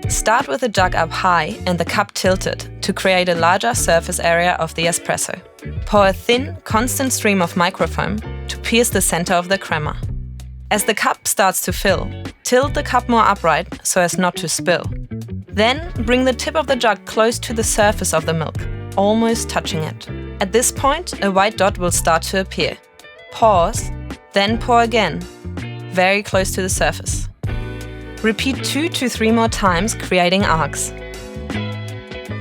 Start with the jug up high and the cup tilted to create a larger surface area of the espresso. Pour a thin, constant stream of microfoam to pierce the center of the crema. As the cup starts to fill, tilt the cup more upright so as not to spill. Then bring the tip of the jug close to the surface of the milk, almost touching it. At this point, a white dot will start to appear. Pause, then pour again, very close to the surface. Repeat 2 to 3 more times, creating arcs.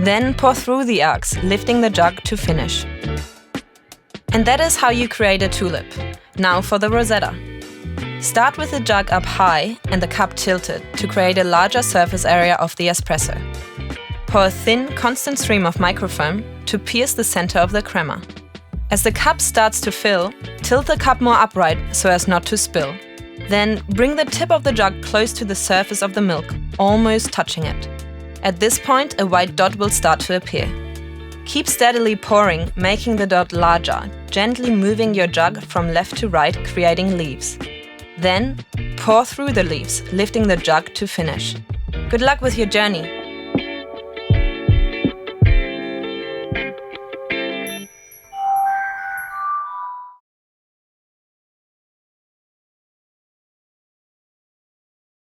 Then pour through the arcs, lifting the jug to finish. And that is how you create a tulip. Now for the Rosetta. Start with the jug up high and the cup tilted to create a larger surface area of the espresso. Pour a thin, constant stream of microfoam to pierce the center of the crema. As the cup starts to fill, tilt the cup more upright so as not to spill. Then bring the tip of the jug close to the surface of the milk, almost touching it. At this point, a white dot will start to appear. Keep steadily pouring, making the dot larger, gently moving your jug from left to right, creating leaves. Then, pour through the leaves, lifting the jug to finish. Good luck with your journey!